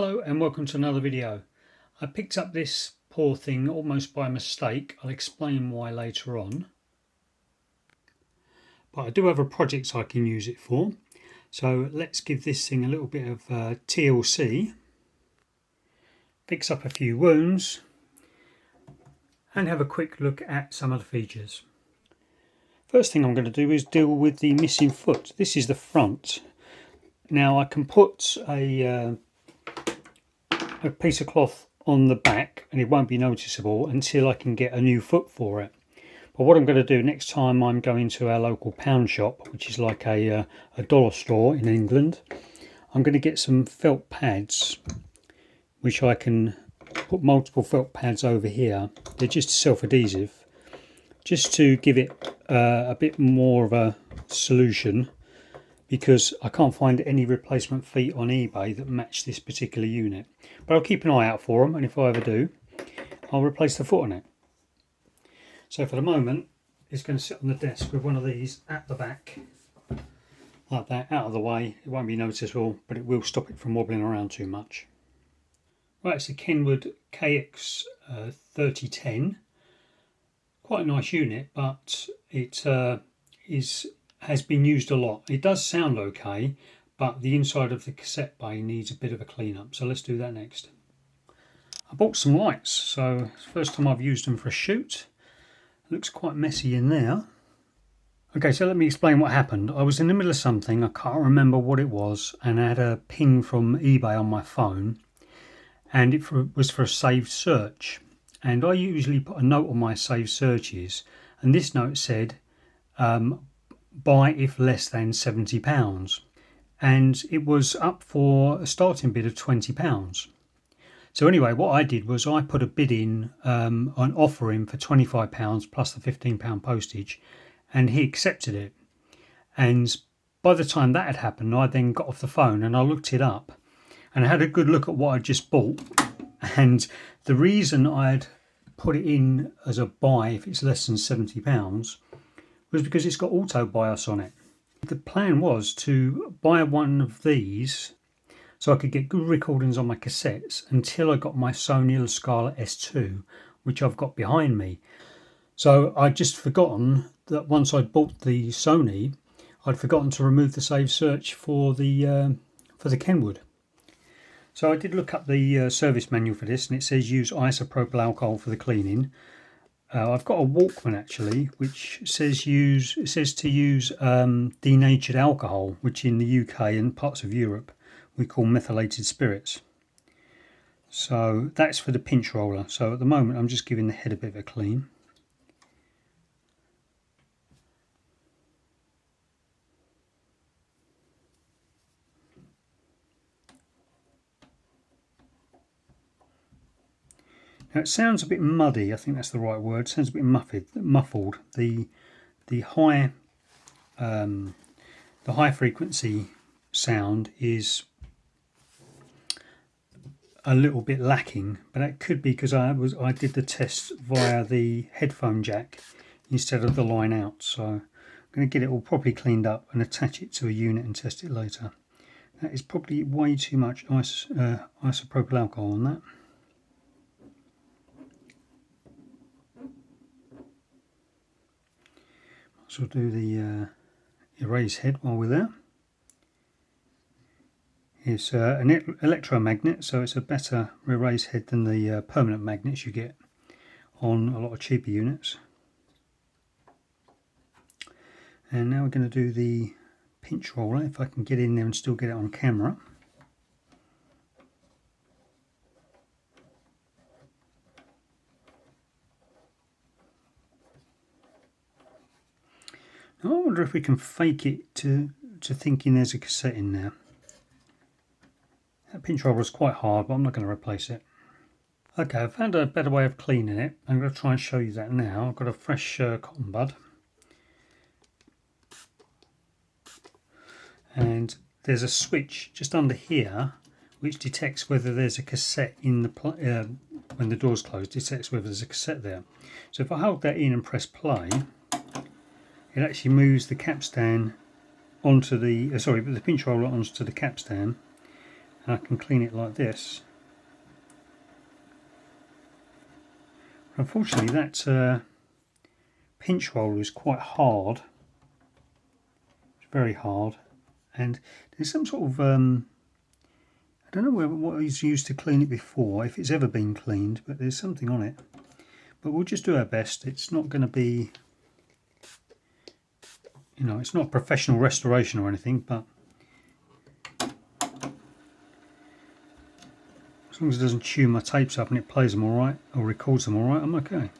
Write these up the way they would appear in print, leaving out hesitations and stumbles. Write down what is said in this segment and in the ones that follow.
Hello and welcome to another video. I picked up this poor thing almost by mistake. I'll explain why later on. But I do have a project I can use it for. So let's give this thing a little bit of TLC. Fix up a few wounds and have a quick look at some of the features. First thing I'm going to do is deal with the missing foot. This is the front. Now I can put a piece of cloth on the back and it won't be noticeable until I can get a new foot for it. But what I'm going to do next time I'm going to our local pound shop, which is like a dollar store in England, I'm going to get some felt pads, which I can put multiple felt pads over here. They're just self-adhesive, just to give it a bit more of a solution, because I can't find any replacement feet on eBay that match this particular unit. But I'll keep an eye out for them, and if I ever do, I'll replace the foot on it. So for the moment, it's going to sit on the desk with one of these at the back, like that, out of the way. It won't be noticeable, but it will stop it from wobbling around too much. Right, it's a Kenwood KX-3010. Quite a nice unit, but it has been used a lot. It does sound okay, but the inside of the cassette bay needs a bit of a clean up, so let's do that next. I bought some lights, so it's the first time I've used them for a shoot. It looks quite messy in there. Okay, so let me explain what happened. I was in the middle of something, I can't remember what it was, and I had a ping from eBay on my phone, and it was for a saved search. And I usually put a note on my saved searches, and this note said, buy if less than £70, and it was up for a starting bid of £20. So anyway, what I did was I put a bid in, an offer in for £25 plus the £15 postage, and he accepted it. And by the time that had happened, I then got off the phone and I looked it up, and I had a good look at what I just bought. And the reason I'd put it in as a buy if it's less than £70 was because it's got auto bias on it. The plan was to buy one of these so I could get good recordings on my cassettes until I got my Sony Scarlett S2, which I've got behind me. So I'd just forgotten that once I'd bought the Sony, I'd forgotten to remove the save search for the Kenwood. So I did look up the service manual for this, and it says use isopropyl alcohol for the cleaning. I've got a Walkman actually, which says to use denatured alcohol, which in the UK and parts of Europe we call methylated spirits. So that's for the pinch roller. So at the moment I'm just giving the head a bit of a clean. Now it sounds a bit muddy, I think that's the right word. It sounds a bit muffled. The high frequency sound is a little bit lacking, but that could be because I did the test via the headphone jack instead of the line out. So I'm going to get it all properly cleaned up and attach it to a unit and test it later. That is probably way too much isopropyl alcohol on that. So we'll do the erase head while we're there. It's an electromagnet, so it's a better erase head than the permanent magnets you get on a lot of cheaper units. And now we're going to do the pinch roller, if I can get in there and still get it on camera. Now I wonder if we can fake it to thinking there's a cassette in there. That pinch roller is quite hard, but I'm not going to replace it. Okay, I've found a better way of cleaning it. I'm going to try and show you that now. I've got a fresh cotton bud. And there's a switch just under here which detects whether there's a cassette in the when the door's closed, detects whether there's a cassette there. So if I hold that in and press play, it actually moves the capstan onto the the pinch roller onto the capstan, and I can clean it like this. Unfortunately, that pinch roller is quite hard. It's very hard, and there's some sort of I don't know what is used to clean it before, if it's ever been cleaned, but there's something on it. But we'll just do our best. It's not going to be, you know, it's not professional restoration or anything, but as long as it doesn't chew my tapes up and it plays them all right, or records them all right, I'm okay.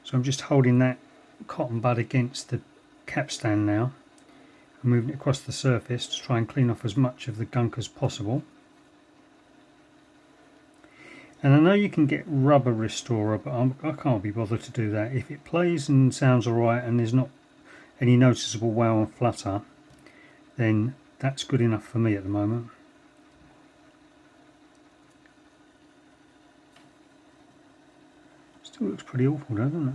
So I'm just holding that cotton bud against the capstan now, and moving it across the surface to try and clean off as much of the gunk as possible. And I know you can get rubber restorer, but I can't be bothered to do that. If it plays and sounds alright and there's not any noticeable wow and flutter, then that's good enough for me at the moment. Still looks pretty awful though, doesn't it?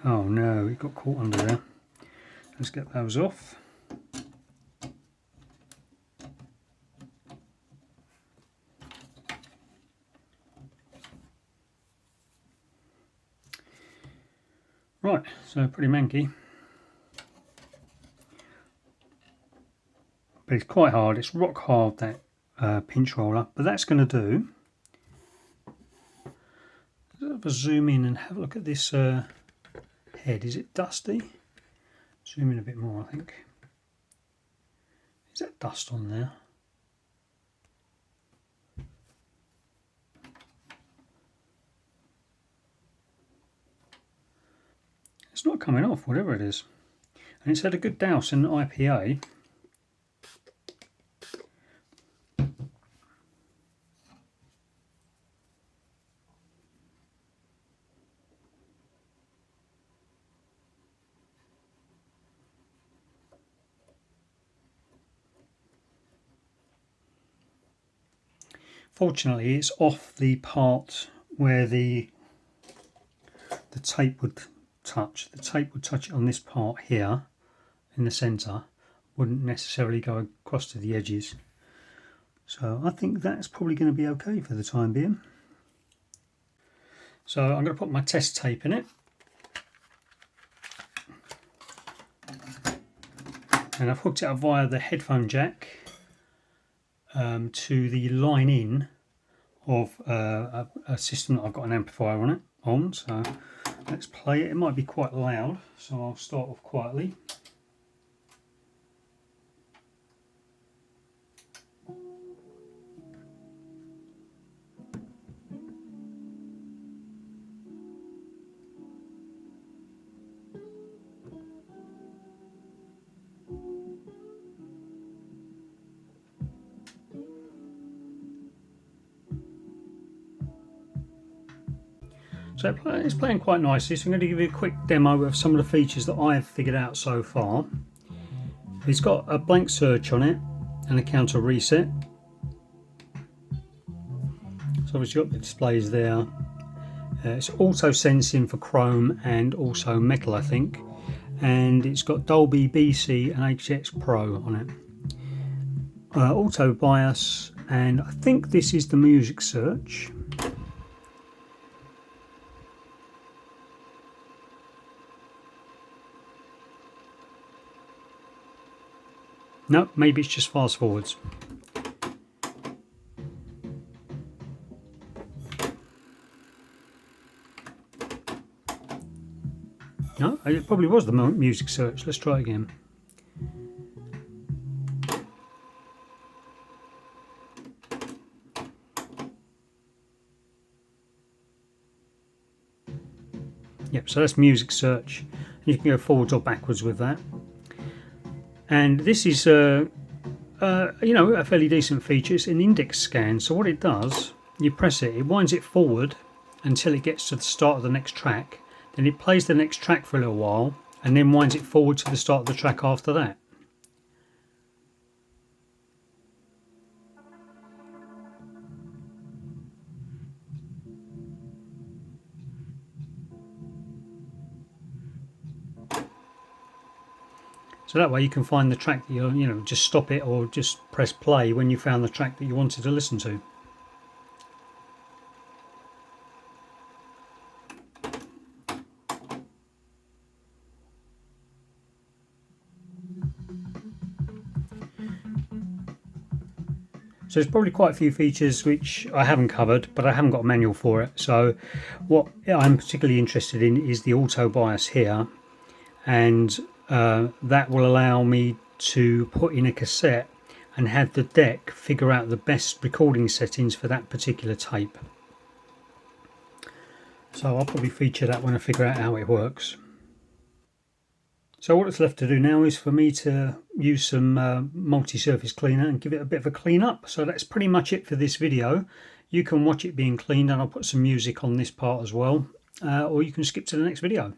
Oh no, it got caught under there. Let's get those off. Right, so pretty manky. But it's quite hard, it's rock hard, that pinch roller, but that's going to do. Let's zoom in and have a look at this head. Is it dusty? Zoom in a bit more, I think. Is that dust on there? It's not coming off, whatever it is. And it's had a good douse in IPA. Fortunately, it's off the part where the tape would touch. The tape would touch it on this part here in the centre, wouldn't necessarily go across to the edges. So I think that's probably going to be okay for the time being. So I'm going to put my test tape in it. And I've hooked it up via the headphone jack to the line in of a system that I've got an amplifier on it. So let's play it. It might be quite loud, so I'll start off quietly. So it's playing quite nicely, so I'm going to give you a quick demo of some of the features that I've figured out so far. It's got a blank search on it and a counter reset. So obviously got the displays there. It's auto sensing for chrome and also metal, I think. And it's got Dolby, BC and HX Pro on it. Auto bias, and I think this is the music search. No, maybe it's just fast forwards. No, it probably was the music search. Let's try again. Yep, so that's music search. You can go forwards or backwards with that. And this is, you know, a fairly decent feature. It's an index scan. So what it does, you press it, it winds it forward until it gets to the start of the next track. Then it plays the next track for a little while and then winds it forward to the start of the track after that. So that way you can find the track that you just stop it or just press play when you found the track that you wanted to listen to. So there's probably quite a few features which I haven't covered, but I haven't got a manual for it. So what I'm particularly interested in is the auto bias here, and that will allow me to put in a cassette and have the deck figure out the best recording settings for that particular tape. So I'll probably feature that when I figure out how it works. So what it's left to do now is for me to use some multi-surface cleaner and give it a bit of a clean up. So that's pretty much it for this video. You can watch it being cleaned, and I'll put some music on this part as well, or you can skip to the next video.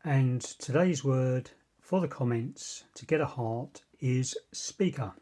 And today's word for the comments to get a heart is speaker.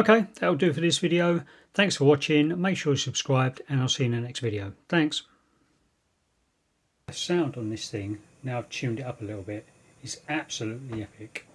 Okay, that'll do for this video. Thanks for watching. Make sure you're subscribed, and I'll see you in the next video. Thanks. The sound on this thing, now I've tuned it up a little bit, is absolutely epic.